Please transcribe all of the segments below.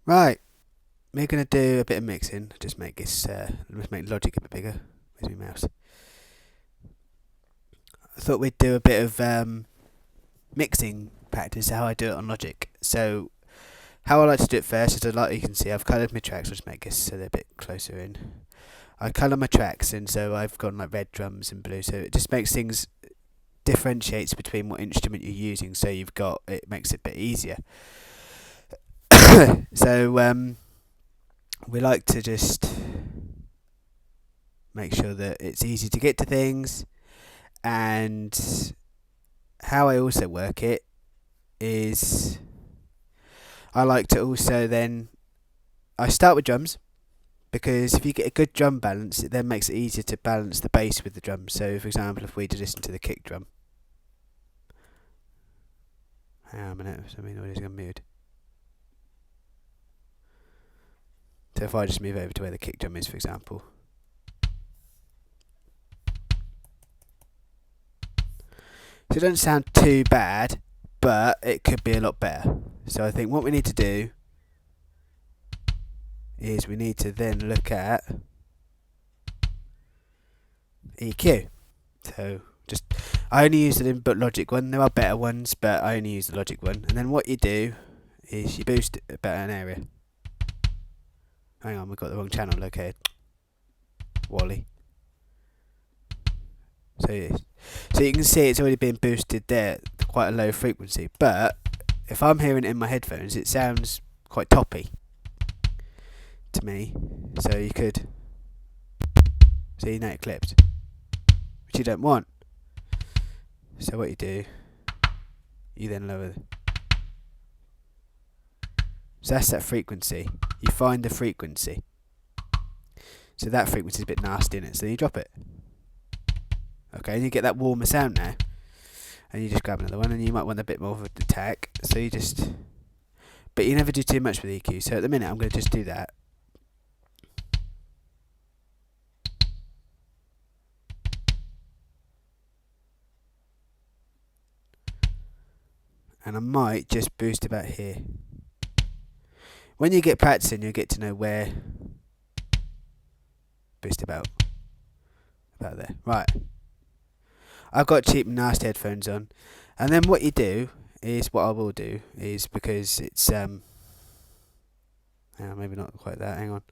Right, we're going to do a bit of mixing. Just make this, let's make Logic a bit bigger. Where's my mouse? I thought we'd do a bit of mixing practice, how I do it on Logic. So, how I like to do it first is, like you can see, I've coloured my tracks. I'll just make this so they're a bit closer in. I colour my tracks, and so I've got like red drums and blue, so it just makes things, differentiates between what instrument you're using, so it makes it a bit easier. So we like to just make sure that it's easy to get to things, and how I also work it is I like to also then I start with drums, because if you get a good drum balance, it then makes it easier to balance the bass with the drums. So for example, if we just listen to the kick drum, hang on a minute, something always got muted. So if I just move over to where the kick drum is, for example. So it doesn't sound too bad, but it could be a lot better. So I think what we need to do is we need to then look at EQ. So I only use the input Logic one. There are better ones, but I only use the Logic one. And then what you do is you boost it about an area. Hang on, we've got the wrong channel located. Wally. So you can see it's already been boosted there to quite a low frequency. But if I'm hearing it in my headphones, it sounds quite toppy to me. So you could see it clipped, which you don't want. So what you do, you then lower. So that's that frequency. You find the frequency. So that frequency is a bit nasty in it, so you drop it. Okay, and you get that warmer sound now. And you just grab another one, and you might want a bit more of an attack. So you just... But you never do too much with EQ. So at the minute, I'm going to just do that. And I might just boost about here. When you get practicing, you'll get to know where boost about there. Right. I've got cheap and nasty headphones on. And then what you do is, what I will do is, because it's maybe not quite that, hang on.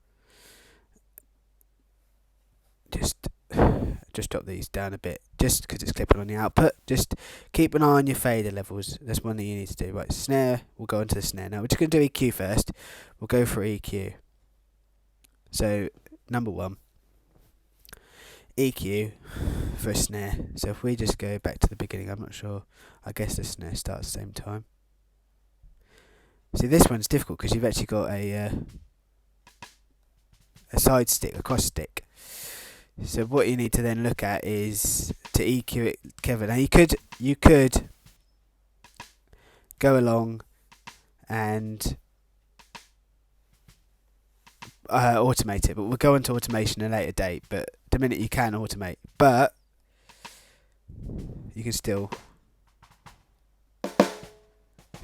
Just drop these down a bit, just because it's clipping on the output. Just keep an eye on your fader levels. That's one thing you need to do. Right, snare, we'll go into the snare. Now we're just going to do EQ first. We'll go for EQ. So, number one, EQ for a snare. So if we just go back to the beginning, I'm not sure, I guess the snare starts at the same time. See, this one's difficult because you've actually got a side stick, a cross stick. So what you need to then look at is to EQ it together. Now you could go along and automate it, but we'll go into automation at a later date. But the minute you can automate, but you can still. So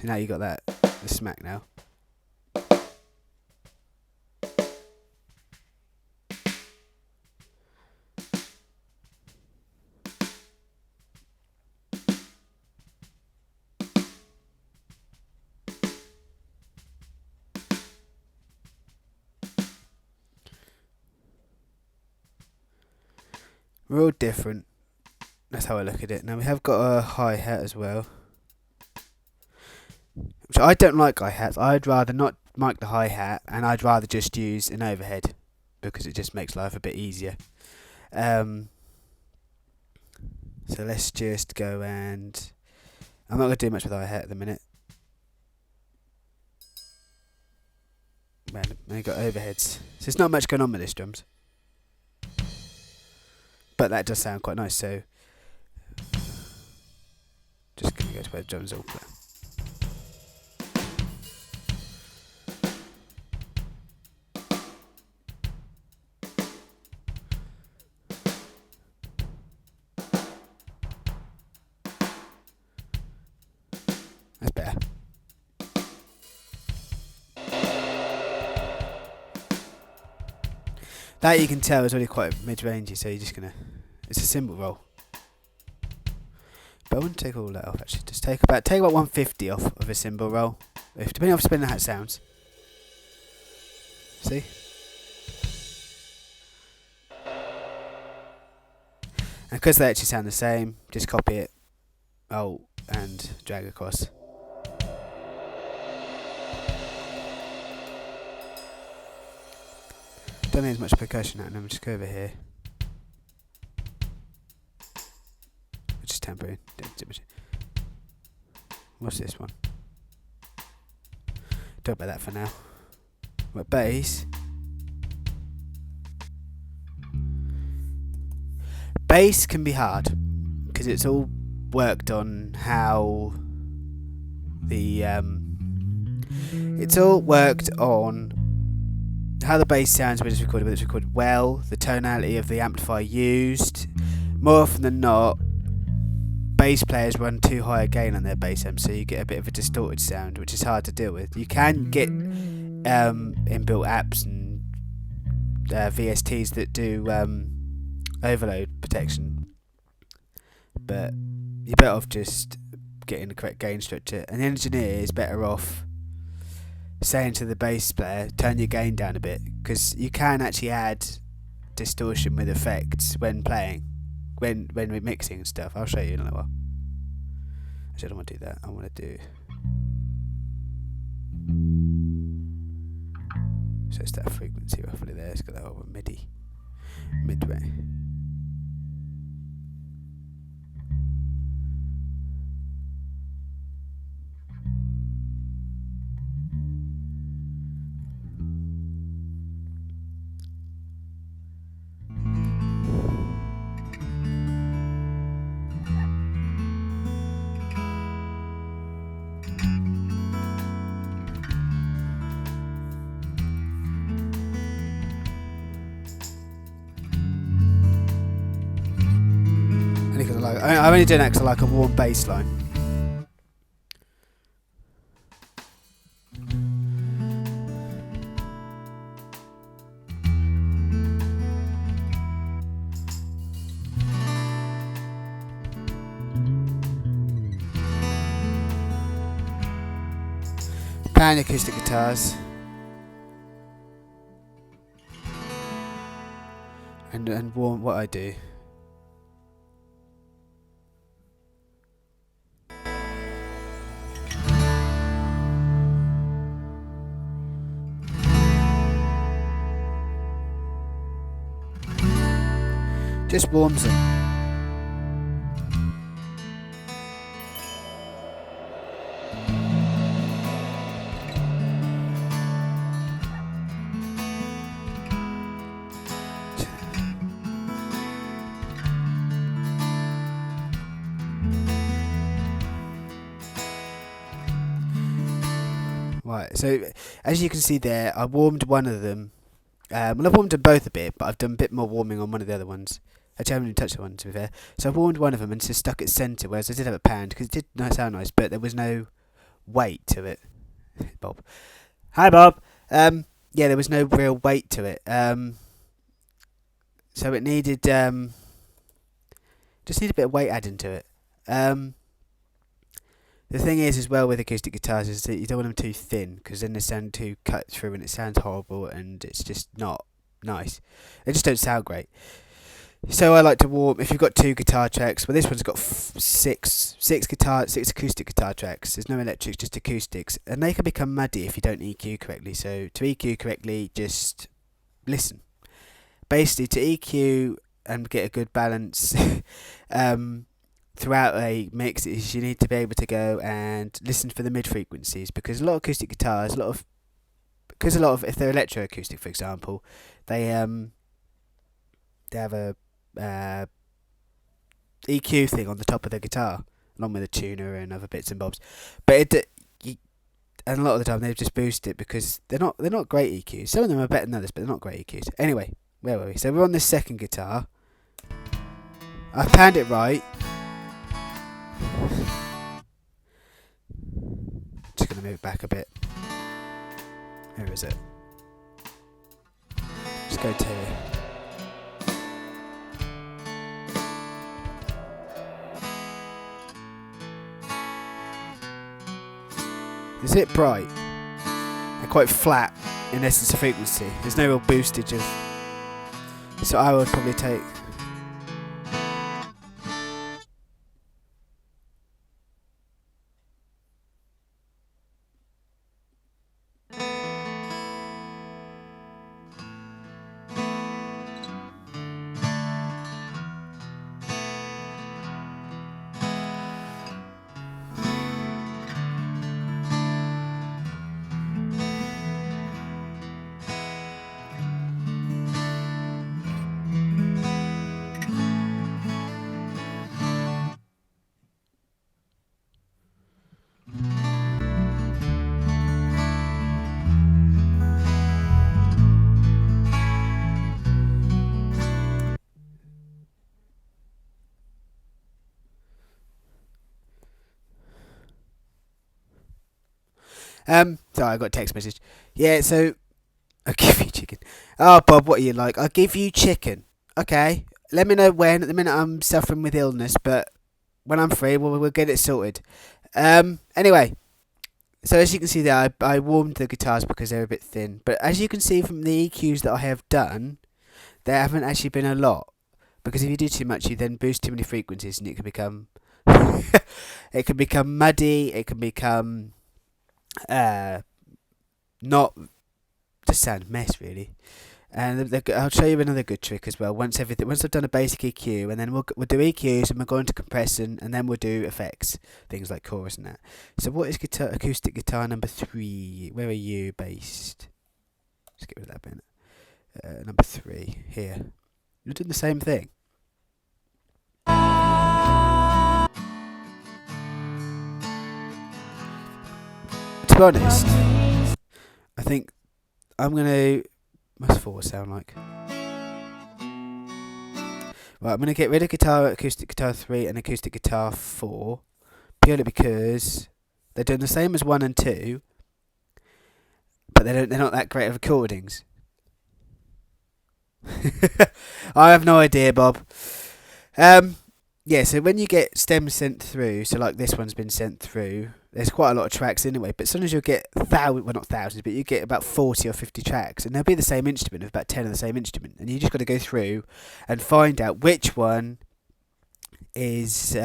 now you got the smack now. We're all different. That's how I look at it. Now we have got a hi-hat as well. Which I don't like hi-hats. I'd rather not mic the hi-hat, and I'd rather just use an overhead, because it just makes life a bit easier. So let's just go and... I'm not going to do much with hi-hat at the minute. Random. And we've got overheads. So there's not much going on with this drums. But that does sound quite nice, so just going to go to where the drums all play. That's better. That you can tell is already quite mid-rangey, so you're just gonna. It's a cymbal roll. But I wouldn't take all that off actually. Just take about 150 off of a cymbal roll, depending on spinning how it sounds. See? And because they actually sound the same, just copy it, and drag across. Don't need as much percussion out, and I'm just go over here. Just temporary. What's this one? Don't about that for now. But bass. Bass can be hard because it's all worked on how the bass sounds when it's recorded, whether it's recorded well, the tonality of the amplifier used. More often than not, bass players run too high a gain on their bass amp, so you get a bit of a distorted sound, which is hard to deal with. You can get inbuilt apps and VSTs that do overload protection, but you're better off just getting the correct gain structure. And the engineer is better off saying to the bass player, turn your gain down a bit, because you can actually add distortion with effects when playing, when we're mixing and stuff. I'll show you in a little while. Actually, I don't want to do that. I want to do. So it's that frequency roughly there. It's got that over midway. I'm only doing that because I like a warm bass line. Pan acoustic guitars. And warm what I do. Just warms them. Right, so as you can see there, I warmed one of them. Well, I've warmed them both a bit, but I've done a bit more warming on one of the other ones. Actually, I haven't even touched the one, to be fair. So I warmed one of them and just stuck it centre, whereas I did have it panned, because it did sound nice, but there was no weight to it. Bob. Hi, Bob. Yeah, there was no real weight to it. So it needed... just need a bit of weight adding to it. The thing is, as well, with acoustic guitars, is that you don't want them too thin, because then they sound too cut through and it sounds horrible, and it's just not nice. They just don't sound great. So I like to warm, if you've got 2 guitar tracks, well, this one's got 6 acoustic guitar tracks. There's no electrics, just acoustics, and they can become muddy if you don't EQ correctly. So to EQ correctly, just listen. Basically, to EQ and get a good balance throughout a mix, is you need to be able to go and listen for the mid frequencies, because a lot of acoustic guitars, if they're electroacoustic, for example, they have a EQ thing on the top of the guitar, along with a tuner and other bits and bobs. But and a lot of the time they just boost it, because they're not great EQs. Some of them are better than others, but they're not great EQs. Anyway, where were we? So we're on this second guitar. I panned it right. Just gonna move it back a bit. Where is it? Just go to here. It's a bit bright and quite flat in essence of frequency. There's no real boostage of. So I would probably take. Sorry, I got a text message. Yeah, so I'll give you chicken. Oh, Bob, what are you like? I'll give you chicken. Okay. Let me know when. At the minute, I'm suffering with illness, but when I'm free, we'll get it sorted. Anyway, so as you can see there, I warmed the guitars because they're a bit thin. But as you can see from the EQs that I have done, there haven't actually been a lot. Because if you do too much, you then boost too many frequencies, and it can become it can become muddy. It can become not just sound mess really. And I'll show you another good trick as well. Once I've done a basic EQ, and then we'll do EQs, and we'll go into compression, and then we'll do effects, things like chorus and that. So what is acoustic guitar number 3? Where are you based? Let's get rid of that bit. Number 3 here. You're doing the same thing. To be honest, I think I'm gonna. What's 4 sound like? Right, I'm gonna get rid of acoustic guitar 3 and acoustic guitar 4, purely because they're doing the same as 1 and 2, but they're not that great of recordings. I have no idea, Bob. Yeah, so when you get stems sent through, so like this one's been sent through, there's quite a lot of tracks anyway, but sometimes you'll get not thousands, but you get about 40 or 50 tracks, and they'll be the same instrument, of about 10 of the same instrument, and you just got to go through and find out which one is,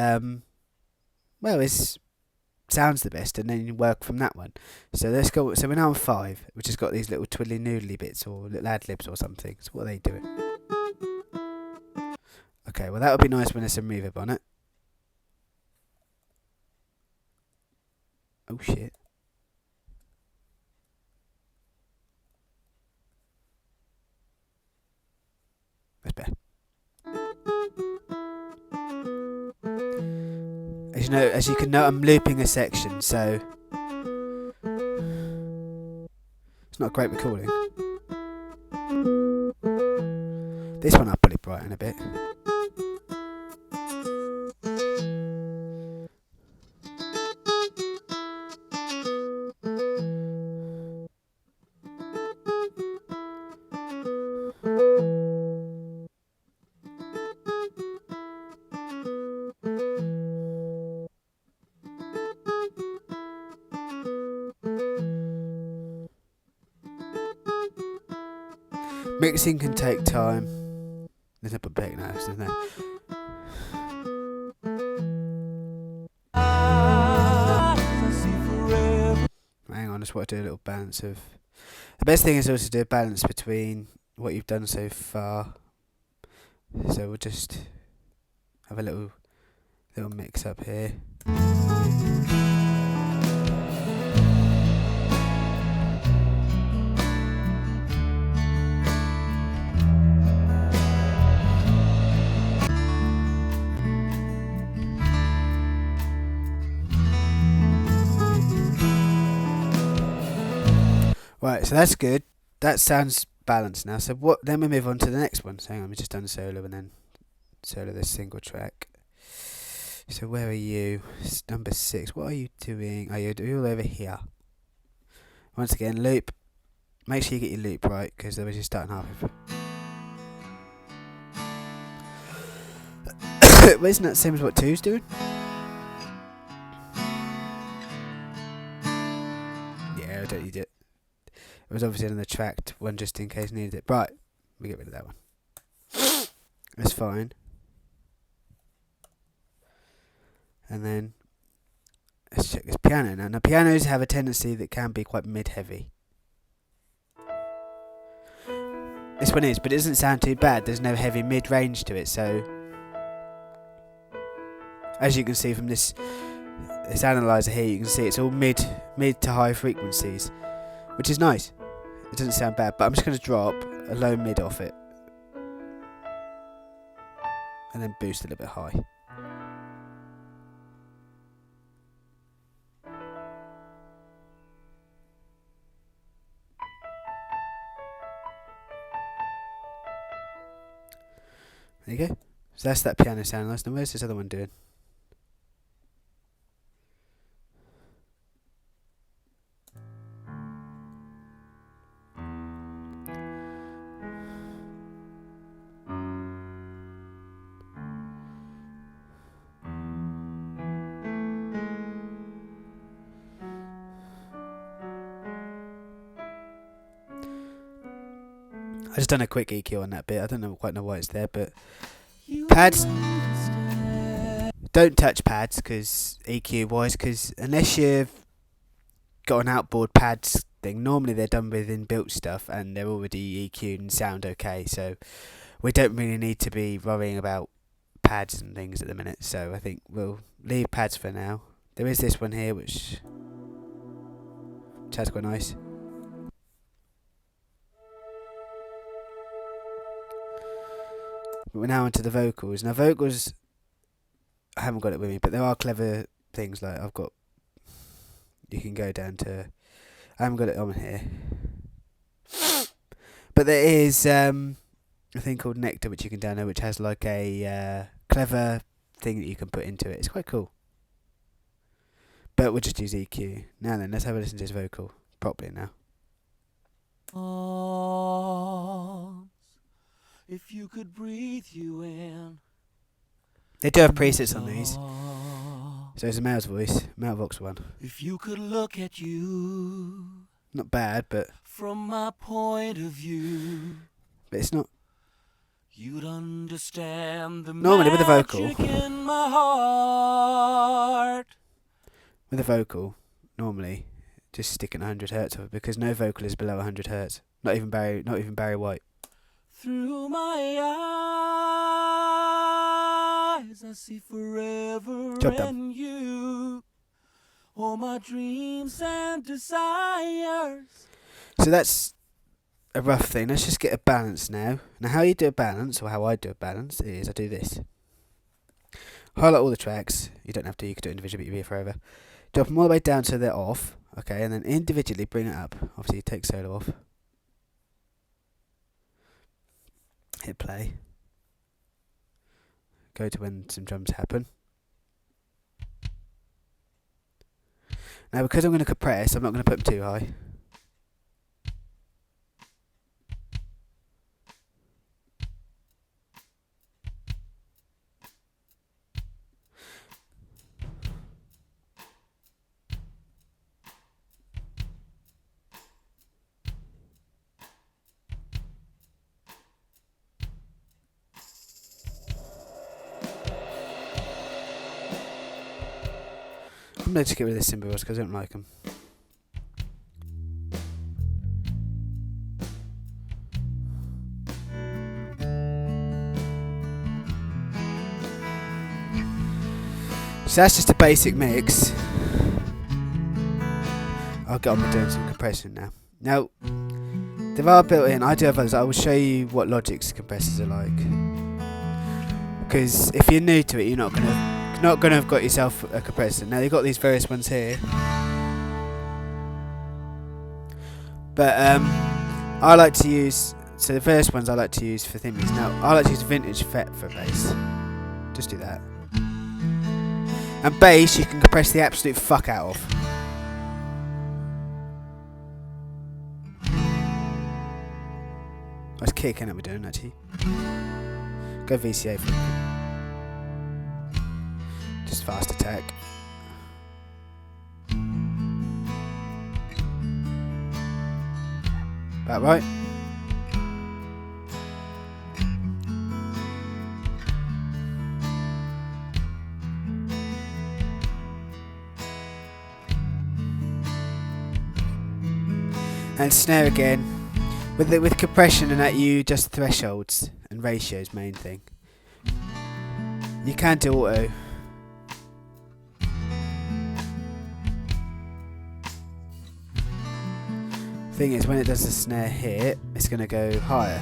sounds the best, and then you work from that one. So let's go, so we're now on 5, which has got these little twiddly noodly bits, or little ad-libs or something. So what are they doing? Okay, well that would be nice when there's some reverb on it. Oh shit. That's better. As you can note, I'm looping a section, so it's not a great recording. This one I'll put it brighten a bit. Mixing can take time. There's no back now, isn't there? Hang on, I just want to do a little balance of. The best thing is also to do a balance between what you've done so far. So we'll just have a little mix up here. Right, so that's good. That sounds balanced now. So what? Then we move on to the next one. So hang on, we just done solo and then solo this single track. So where are you? Number 6. What are you doing? Are you all over here? Once again, loop. Make sure you get your loop right, because otherwise you're starting half of it. Isn't that the same as what 2's doing? Yeah, I don't need it. It was obviously another tracked one just in case I needed it. Right, we get rid of that one. That's fine. And then let's check this piano now. Now pianos have a tendency that can be quite mid-heavy. This one is, but it doesn't sound too bad. There's no heavy mid-range to it, so as you can see from this analyzer here, you can see it's all mid to high frequencies, which is nice. It doesn't sound bad, but I'm just going to drop a low mid off it and then boost a little bit high. There you go. So that's that piano sound nice. Now where's this other one doing? I just done a quick EQ on that bit. I don't quite know why it's there, but pads, don't touch pads because EQ wise, because unless you've got an outboard pads thing, normally they're done with inbuilt stuff and they're already EQ'd and sound okay. So we don't really need to be worrying about pads and things at the minute. So I think we'll leave pads for now. There is this one here which sounds quite nice. But we're now onto the vocals. Now vocals, I haven't got it with me, but there are clever things like you can go down to, I haven't got it on here, but there is a thing called Nectar which you can download, which has like a clever thing that you can put into it. It's quite cool. But we'll just use EQ. Now then, let's have a listen to his vocal properly now. If you could breathe you in. They do have presets on these. So it's a male's voice, male vox one. If you could look at you. Not bad, but from my point of view. But it's not. You'd understand the normally with a vocal. In my heart. With a vocal, normally just stick at 100 hertz of it because no vocal is below 100 hertz. Not even Barry White. Through my eyes, I see forever in you, all my dreams and desires. So that's a rough thing. Let's just get a balance now. Now how you do a balance, or how I do a balance, is I do this. Highlight all the tracks. You don't have to, you can do it individually, but you'll be here forever. Drop them all the way down so they're off, okay, and then individually bring it up. Obviously take solo off. Hit play. Go to when some drums happen. Now because I'm going to compress, I'm not going to put them too high. I'm going to just get rid of the cymbals because I don't like them. So that's just a basic mix. I'll get on with doing some compression now. Now, there are built in, I do have others, I will show you what Logic's compressors are like. Because if you're new to it, you're not going to have got yourself a compressor. Now you've got these various ones here, but I like to use, so the first ones I like to use for thimbles. Now I like to use vintage FET for bass. Just do that. And bass you can compress the absolute fuck out of. Nice kick, ain't it, we're doing actually. Go VCA for it. Just fast attack. About right. And snare again. With compression and that, you just thresholds and ratios, main thing. You can do auto. Thing is, when it does the snare hit, it's going to go higher.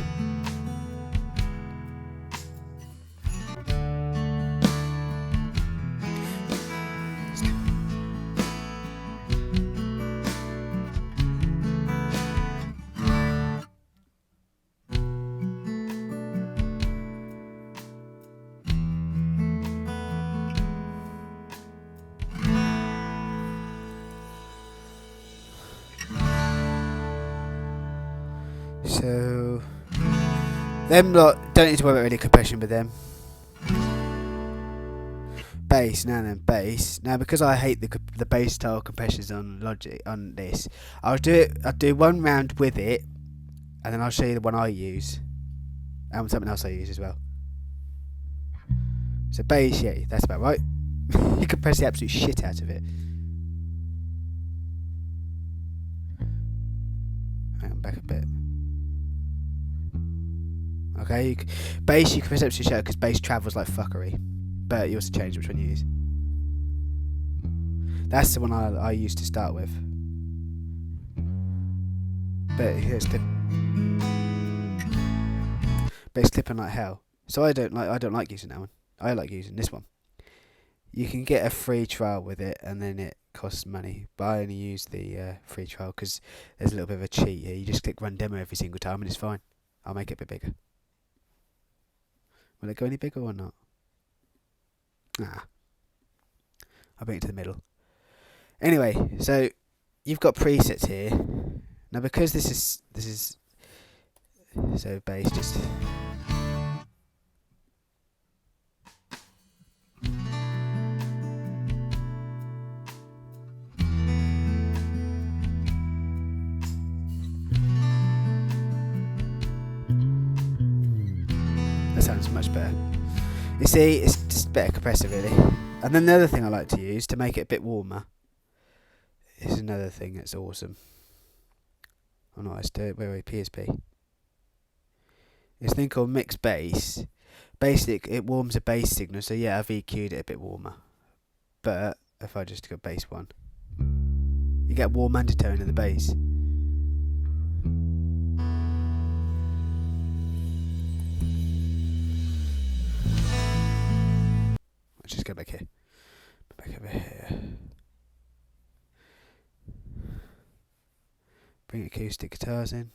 So, them lot don't need to worry about any compression with them. Bass, now then, bass. Now, because I hate the bass style compressions on Logic on this, I'll do one round with it, and then I'll show you the one I use, and something else I use as well. So bass, yeah, that's about right. You compress the absolute shit out of it. Hang on, back a bit. Okay, bass you can press up to show because bass travels like fuckery, but you also change which one you use. That's the one I used to start with, but it's clipping like hell. So I don't like using that one. I like using this one. You can get a free trial with it, and then it costs money. But I only use the free trial because there's a little bit of a cheat here. You just click run demo every single time, and it's fine. I'll make it a bit bigger. Will it go any bigger or not? Nah. I'll bring it to the middle. Anyway, so you've got presets here. Now because this is so bass just that sounds much better. You see, it's just better compressor really. And then the other thing I like to use to make it a bit warmer is another thing that's awesome. Oh no, let's do it. Wait, PSP. It's a thing called mixed bass. Basically, it warms a bass signal, so yeah, I've EQ'd it a bit warmer. But if I just go bass 1, you get warm undertone in the bass. Let's just go back here. Back over here. Bring acoustic guitars in.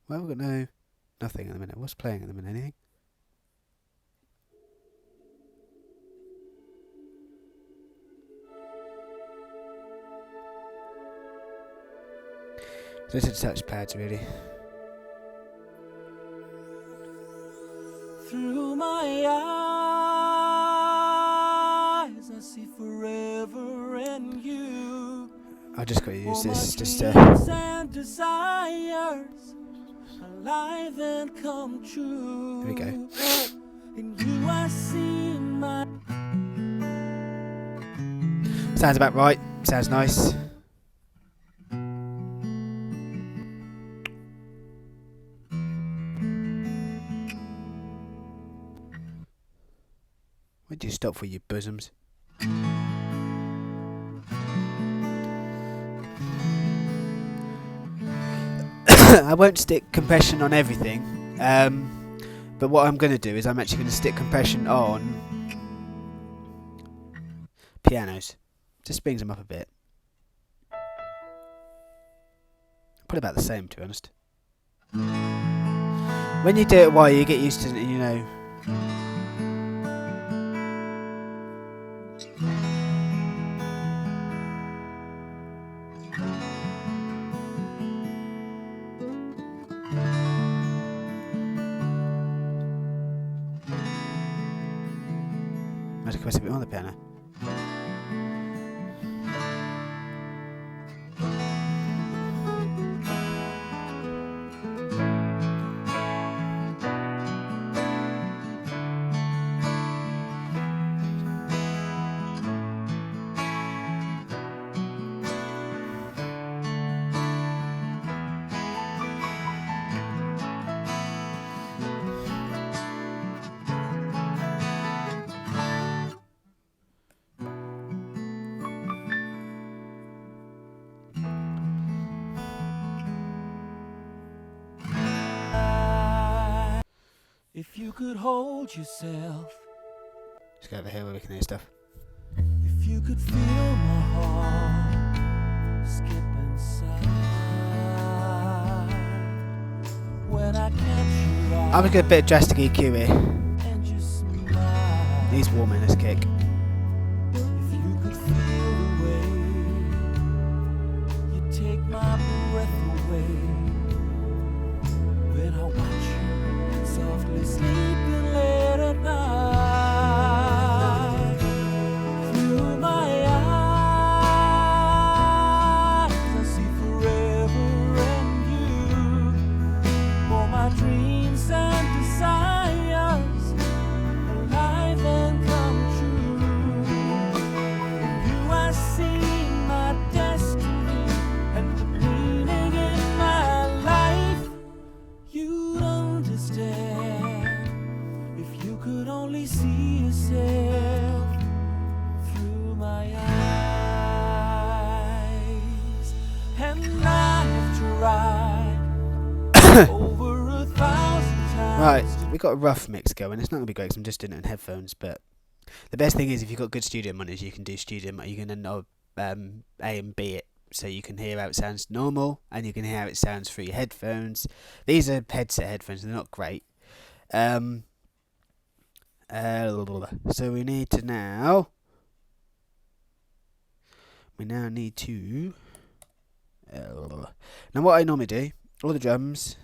Well, we've got nothing at the minute. What's playing at the minute? Anything? Those are touch pads, really. Through my eyes, I see forever and you. I just got to use this just and desires alive and come true. There we go. In you I see my. Sounds about right. Sounds nice. Where'd you stop for, you bosoms? I won't stick compression on everything, but what I'm going to do is I'm actually going to stick compression on pianos. Just brings them up a bit. Probably about the same, to be honest. When you do it while you get used to it, you know. I compress a bit more on the piano. If you could hold yourself, Let's go over here where we can hear stuff. if you could feel my heart skip inside, when I catch your eye I'm gonna get a bit of drastic EQ here. and you smile. He's warming this kick. If you could feel the way you take my breath away, when I watch you softly sleeping late at night, through my eyes I see forever and you, all my dreams and desires alive and come true. You I see my destiny and the meaning in my life. You'd understand if you could only see yourself through my eyes. And I've tried over 1,000 times. Right, we got a rough mix going. It's not gonna be great 'cause I'm just doing it in headphones, but the best thing is if you've got good studio monitors, you can do you can then A and B it, so you can hear how it sounds normal and you can hear how it sounds through your headphones. These are headset headphones; they're not great. So we need to now. We now need to. Now what I normally do, all the drums,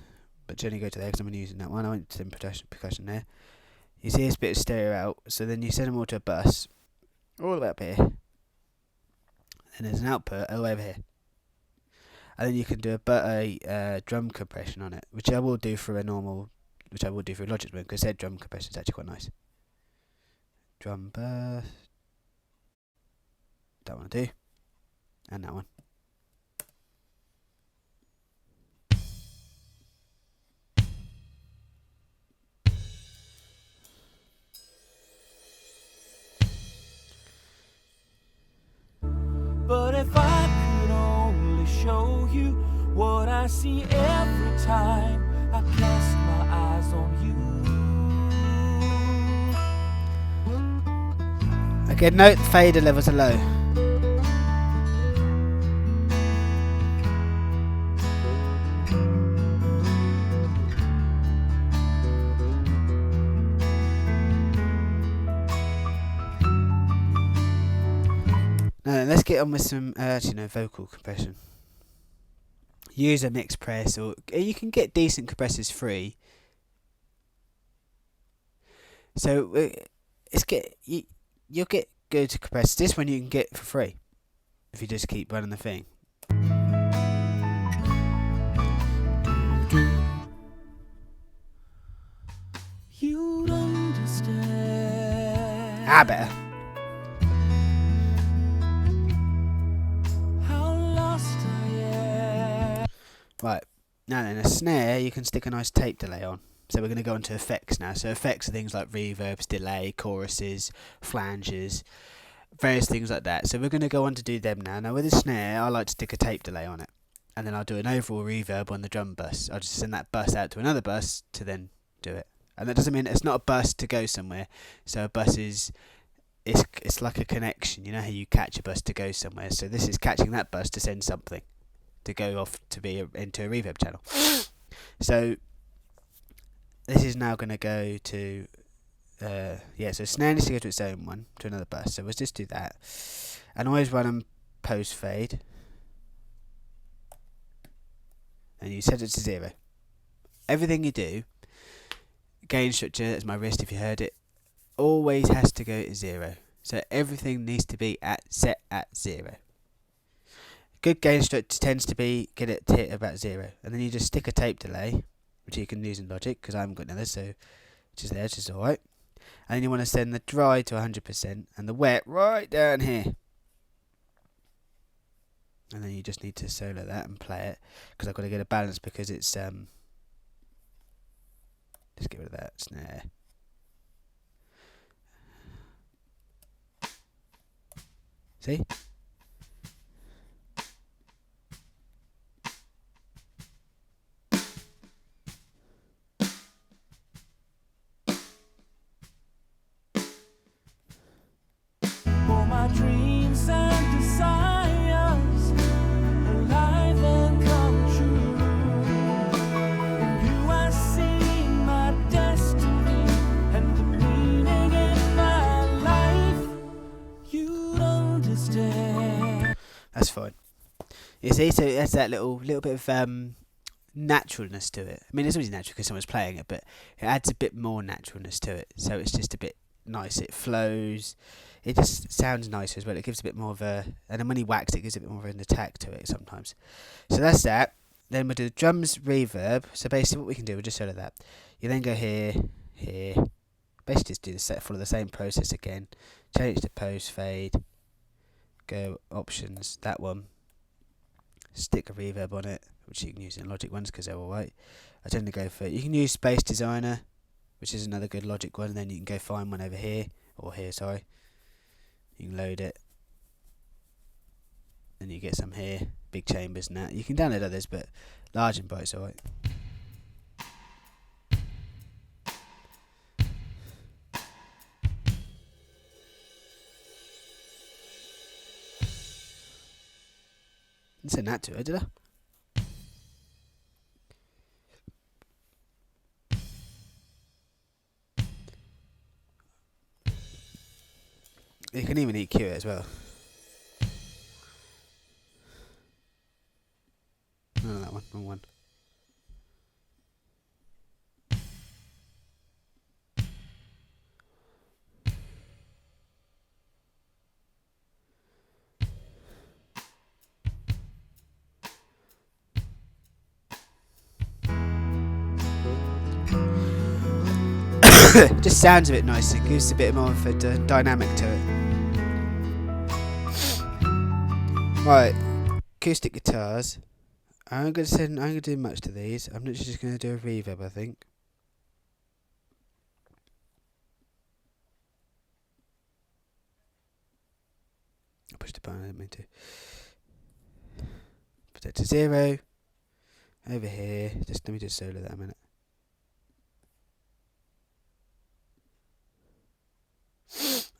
but generally go to there because I'm using that one. I went to some percussion there. You see this bit of stereo out, so then you send them all to a bus, all the way up here. And there's an output all over here. And then you can do a drum compression on it, which I will do through Logic Mode, because that drum compression is actually quite nice. Drum bus. That one I do. And that one. But if I could only show you what I see every time I cast my eyes on you. Again, note the fader levels are low. Now let's get on with some vocal compression. Use a mix press, or you can get decent compressors free. So you'll get good compressors. This one you can get for free if you just keep running the thing. You'd understand. Better. How lost I am. Right, now then, a snare you can stick a nice tape delay on. So we're going to go into effects now. So effects are things like reverbs, delay, choruses, flanges, various things like that. So we're going to go on to do them now. Now with a snare, I like to stick a tape delay on it. And then I'll do an overall reverb on the drum bus. I'll just send that bus out to another bus to then do it. And that doesn't mean it's not a bus to go somewhere. So a bus is... It's like a connection. You know how you catch a bus to go somewhere. So this is catching that bus to send something. To go off to be into a reverb channel. So this is now going to go to so snare needs to go to its own one, to another bus. So we'll just do that, and always run them post fade, and you set it to 0. Everything you do, gain structure, that's my wrist if you heard it, always has to go to 0. So everything needs to be set at 0. Good gain structure tends to be get it to hit about 0, and then you just stick a tape delay, which you can use in Logic because I haven't got another, so just there, which is alright. And then you want to send the dry to 100% and the wet right down here. And then you just need to solo that and play it, because I've got to get a balance, because it's just get rid of that snare. See? understand. That's fine. You see, so it has that little bit of naturalness to it. I mean, it's always natural because someone's playing it, but it adds a bit more naturalness to it. So it's just a bit nice. It flows. It just sounds nicer as well. It gives a bit more of a, and then when you wax it, gives a bit more of an attack to it sometimes. So that's that. Then we'll do drums reverb. So basically, what we can do, we'll just solo that. You then go here, here. Basically, just do the set, follow the same process again. Change to post fade. Go options, that one. Stick a reverb on it, which you can use in Logic ones because they're all white. I tend to go for, you can use Space Designer, which is another good Logic one, and then you can go find one over here, or here, sorry. You can load it. Then you get some here, big chambers and that. You can download others, but large and bright's alright. Didn't send that to her, did I? You can even EQ it as well. No, that one, wrong one. Just sounds a bit nicer, gives a bit more of a dynamic to it. Right, acoustic guitars. I'm gonna do much to these. I'm literally just gonna do a reverb, I think. I pushed the button, I didn't mean to. Put that to 0. Over here, just let me just solo that a minute.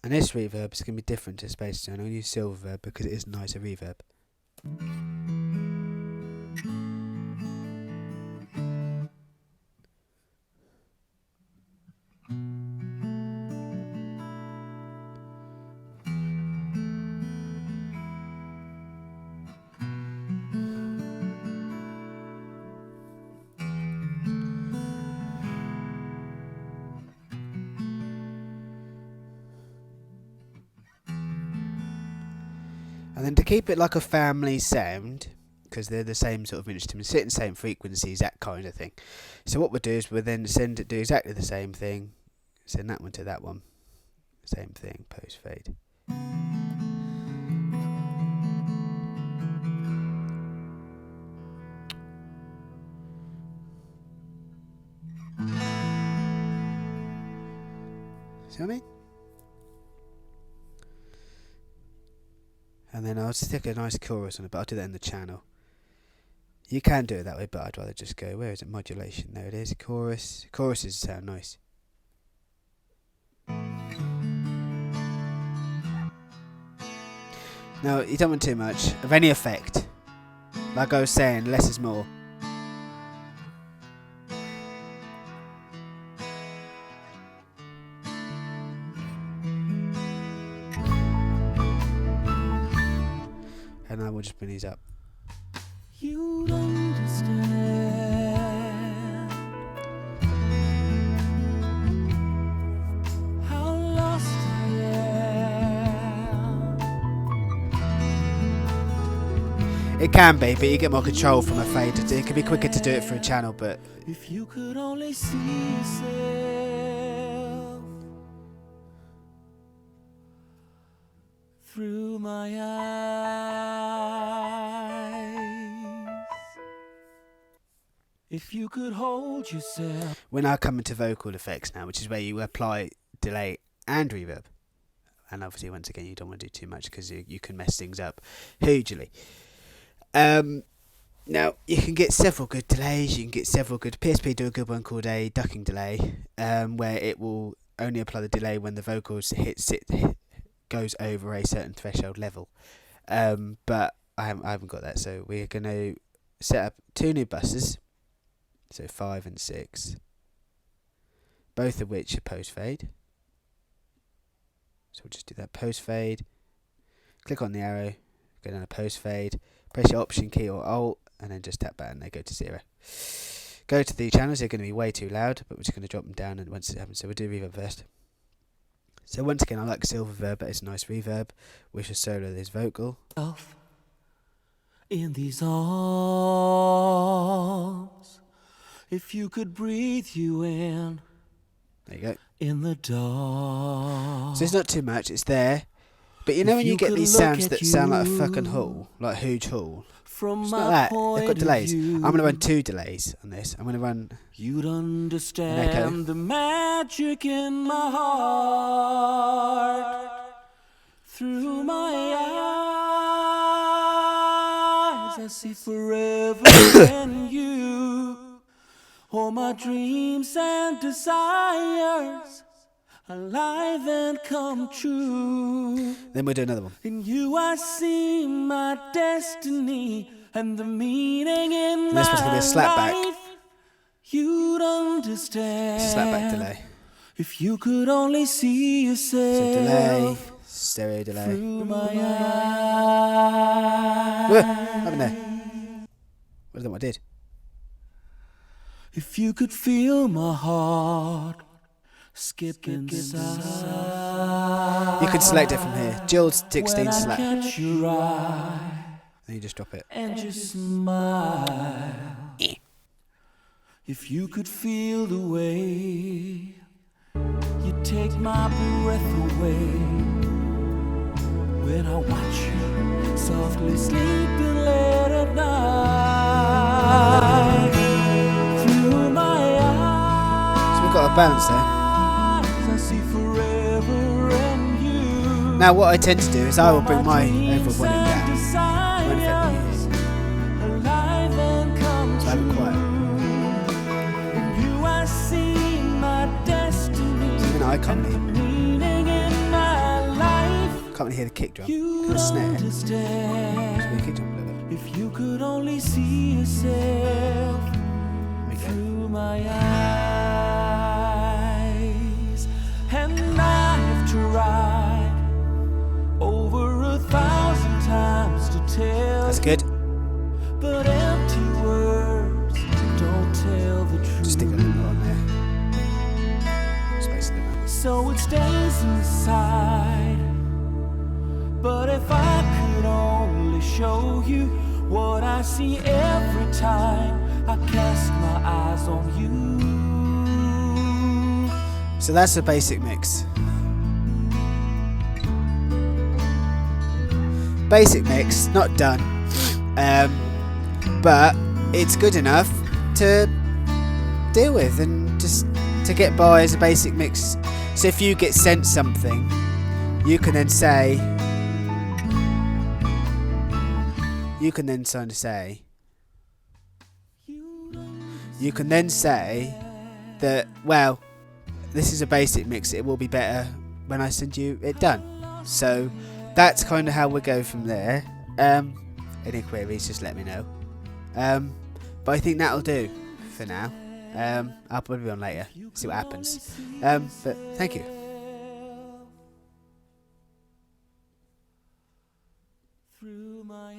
And this reverb is going to be different to Space Tone. I'm going to use Silververb because it is nicer reverb. And then to keep it like a family sound, because they're the same sort of instruments, sit in the same frequencies, that kind of thing. So what we'll do is we'll then do exactly the same thing. Send that one to that one. Same thing, post fade. See what I mean? And then I'll stick a nice chorus on it, but I'll do that in the channel. You can do it that way, but I'd rather just go, where is it? Modulation, there it is, chorus. Choruses sound nice. Now, you don't want too much of any effect. Like I was saying, less is more. And I will just bring these up. You'd understand how lost I am. It can be, but you get more control from a fade. It can be quicker to do it for a channel, but If you could only see yourself through my eyes, if you could hold yourself. we're now coming to vocal effects now, which is where you apply delay and reverb. And obviously, once again, you don't want to do too much because you can mess things up hugely. Now, you can get several good delays. You can get several good... PSP do a good one called a ducking delay, where it will only apply the delay when the vocals goes over a certain threshold level. But I haven't got that, so we're going to set up 2 new buses, so 5 and 6, both of which are post fade. So we'll just do that post fade, click on the arrow, go down to post fade, press your option key or alt, and then just tap that and they go to 0. Go to the channels, they're going to be way too loud, but we're just going to drop them down and once it happens. So we'll do reverb first. So once again, I like silver reverb, but it's a nice reverb. We should solo this vocal. In these arms, if you could breathe you in. There you go. In the dark. So it's not too much, it's there. But you know when you get these sounds that sound like a fucking hull, like a huge hull? It's not that, they've got delays. I'm going to run 2 delays on this. I'm going to run You'd understand the magic in my heart. Through my eyes I see forever in you. All my dreams and desires alive and come true. Then we'll do another one. In you I see my destiny and the meaning in And this one's going to be a slap back. You'd understand. Slap back delay. If you could only see yourself. So delay, stereo delay. Through my eyes. What happened there? What is that what I did? If you could feel my heart skip inside. You can select it from here. Jill's 16 slap. Catch your eye Then you just drop it. and just smile. If you could feel the way you take my breath away when I watch you softly sleeping late at night. Through my eyes So we've got a balance there. I see forever in you. Now what I tend to do is I will bring my overall volume down. Won't affect me. Alive and come So I have it quiet. you I see my destiny. Even though I can't really Meaning in my life. hear the kick drum. You The snare. understand. So we kick drum a little bit. If you could only see yourself There we go. through my eyes. And I've tried over 1,000 times to tell That's good. but empty words don't tell the truth. Just stick a little bit on there. Space a little bit. So it stays inside. But if I could only show you what I see every time I cast my eyes on you. So that's a basic mix. Basic mix, not done. But it's good enough to deal with and just to get by as a basic mix. So if you get sent something, you can then say, you can then say that, well, this is a basic mix, it will be better when I send you it done. So that's kind of how we go from there. Any queries, just let me know. But I think that'll do for now. I'll probably be on later, see what happens. But thank you. Through my